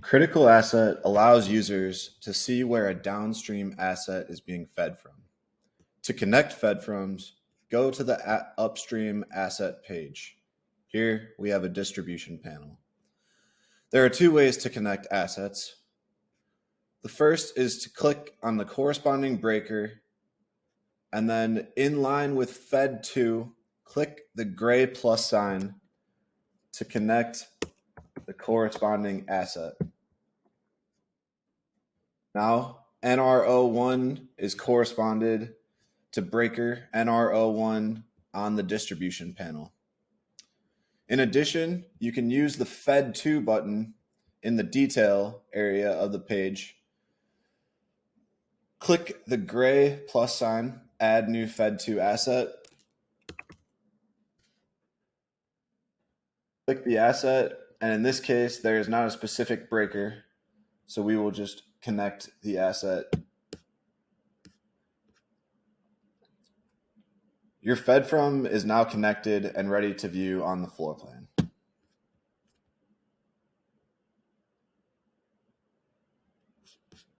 Critical Asset allows users to see where a downstream asset is being fed from. To connect fed froms, go to the upstream asset page. Here we have a distribution panel. There are two ways to connect assets. The first is to click on the corresponding breaker, and then in line with Fed to, click the gray plus sign to connect the corresponding asset. Now, NR01 is corresponded to breaker NR01 on the distribution panel. In addition, you can use the Fed to button in the detail area of the page. Click the gray plus sign, add new Fed to asset. Click the asset, and in this case, there is not a specific breaker, so we will just connect the asset. Your Fed from is now connected and ready to view on the floor plan.